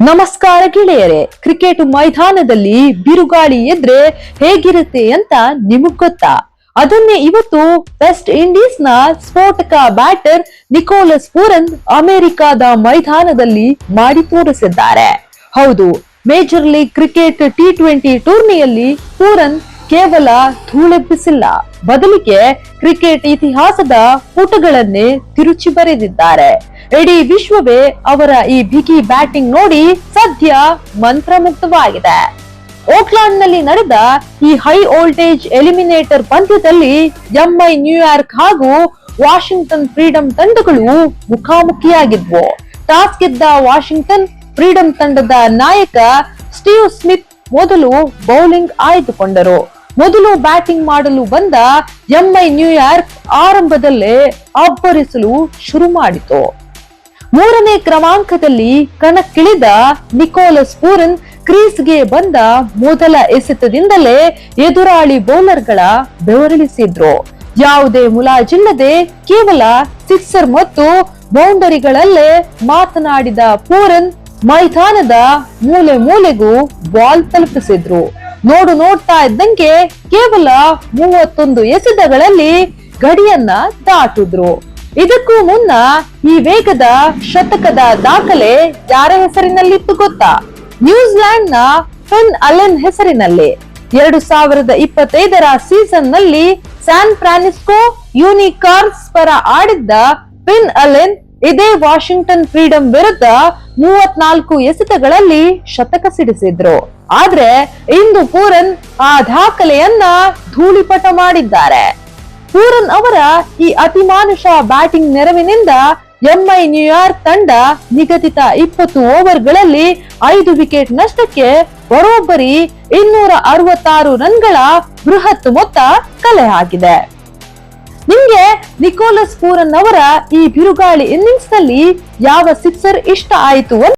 ನಮಸ್ಕಾರ ಗೆಳೆಯರೆ. ಕ್ರಿಕೆಟ್ ಮೈದಾನದಲ್ಲಿ ಬಿರುಗಾಳಿ ಎದ್ರೆ ಹೇಗಿರುತ್ತೆ ಅಂತ ನಿಮಗ್ ಗೊತ್ತಾ? ಅದನ್ನೇ ಇವತ್ತು ವೆಸ್ಟ್ ಇಂಡೀಸ್ ನ ಸ್ಫೋಟಕ ಬ್ಯಾಟರ್ ನಿಕೋಲಸ್ ಪೂರನ್ ಅಮೆರಿಕಾದ ಮೈದಾನದಲ್ಲಿ ಮಾಡಿ ತೋರಿಸಿದ್ದಾರೆ. ಹೌದು, ಮೇಜರ್ ಲೀಗ್ ಕ್ರಿಕೆಟ್ T20 ಟೂರ್ನಿಯಲ್ಲಿ ಪೂರನ್ ಕೇವಲ ಧೂಳೆಬ್ಬಿಸಿಲ್ಲ, ಬದಲಿಗೆ ಕ್ರಿಕೆಟ್ ಇತಿಹಾಸದ ಪುಟಗಳನ್ನೇ ತಿರುಚಿ ಬರೆದಿದ್ದಾರೆ. ಇಡೀ ವಿಶ್ವವೇ ಅವರ ಈ ಬಿಗಿ ಬ್ಯಾಟಿಂಗ್ ನೋಡಿ ಸದ್ಯ ಮಂತ್ರಮುಗ್ಧವಾಗಿದೆ. ಓಕ್ಲಾಂಡ್ ನಲ್ಲಿ ನಡೆದ ಈ ಹೈ ವೋಲ್ಟೇಜ್ ಎಲಿಮಿನೇಟರ್ ಪಂದ್ಯದಲ್ಲಿ ಎಂಐ ನ್ಯೂಯಾರ್ಕ್ ಹಾಗೂ ವಾಷಿಂಗ್ಟನ್ ಫ್ರೀಡಂ ತಂಡಗಳು ಮುಖಾಮುಖಿಯಾಗಿದ್ವು. ಟಾಸ್ ಗೆದ್ದ ವಾಷಿಂಗ್ಟನ್ ಫ್ರೀಡಂ ತಂಡದ ನಾಯಕ ಸ್ಟೀವ್ ಸ್ಮಿತ್ ಮೊದಲು ಬೌಲಿಂಗ್ ಆಯ್ದುಕೊಂಡರು. ಮೊದಲು ಬ್ಯಾಟಿಂಗ್ ಮಾಡಲು ಬಂದ ಎಂಐ ನ್ಯೂಯಾರ್ಕ್ ಆರಂಭದಲ್ಲೇ ಅಬ್ಬರಿಸಲು ಶುರು ಮಾಡಿತು. ಮೂರನೇ ಕ್ರಮಾಂಕದಲ್ಲಿ ಕಣಕ್ಕಿಳಿದ ನಿಕೋಲಸ್ ಪೂರನ್ ಕ್ರೀಸ್ಗೆ ಬಂದ ಮೊದಲ ಎಸೆತದಿಂದಲೇ ಎದುರಾಳಿ ಬೌಲರ್ಗಳ ಬೆವರಿಳಿಸಿದ್ರು. ಯಾವುದೇ ಮುಲಾಜಿಲ್ಲದೆ ಕೇವಲ ಸಿಕ್ಸರ್ ಮತ್ತು ಬೌಂಡರಿಗಳಲ್ಲೇ ಮಾತನಾಡಿದ ಪೂರನ್ ಮೈದಾನದ ಮೂಲೆ ಮೂಲೆಗೂ ಬಾಲ್ ತಲುಪಿಸಿದ್ರು. ನೋಡ್ತಾ ಇದ್ದಂಗೆ ಕೇವಲ 31 ಎಸೆತಗಳಲ್ಲಿ ಗಡಿಯನ್ನ ದಾಟಿದ್ರು. ಇದಕ್ಕೂ ಮುನ್ನ ಈ ವೇಗದ ಶತಕದ ದಾಖಲೆ ಯಾರ ಹೆಸರಿನಲ್ಲಿತ್ತು ಗೊತ್ತಾ? ನ್ಯೂಜಿಲೆಂಡ್ ನ ಫಿನ್ ಅಲೆನ್ ಹೆಸರಿನಲ್ಲಿ. 2025ರ ಸೀಸನ್ ನಲ್ಲಿ ಸ್ಯಾನ್ ಫ್ರಾನ್ಸಿಸ್ಕೋ ಯೂನಿಕಾರ್ನ್ಸ್ ಪರ ಆಡಿದ್ದ ಫಿನ್ ಅಲೆನ್ ಇದೇ ವಾಷಿಂಗ್ಟನ್ ಫ್ರೀಡಂ ವಿರುದ್ಧ 34 ಎಸೆತಗಳಲ್ಲಿ ಶತಕ ಸಿಡಿಸಿದ್ರು. ಆದ್ರೆ ಇಂದು ಪೂರನ್ ಆ ದಾಖಲೆಯನ್ನ ಧೂಳಿಪಟ ಮಾಡಿದ್ದಾರೆ. ಪೂರನ್ ಅವರ ಈ ಅತಿಮಾನುಷ ಬ್ಯಾಟಿಂಗ್ ನೆರವಿನಿಂದ ಎಂಐ ನ್ಯೂಯಾರ್ಕ್ ತಂಡ ನಿಗದಿತ 20 ಓವರ್ಗಳಲ್ಲಿ 5 ವಿಕೆಟ್ ನಷ್ಟಕ್ಕೆ ಬರೋಬ್ಬರಿ 266 ರನ್ಗಳ ಬೃಹತ್ ಮೊತ್ತ ಕಲೆ ಹಾಕಿದೆ. ನಿಮ್ಗೆ ನಿಕೋಲಸ್ ಪೂರನ್ ಅವರ ಈ ಬಿರುಗಾಳಿ ಇನ್ನಿಂಗ್ಸ್ ನಲ್ಲಿ ಯಾವ ಸಿಕ್ಸರ್ ಇಷ್ಟ ಆಯಿತು?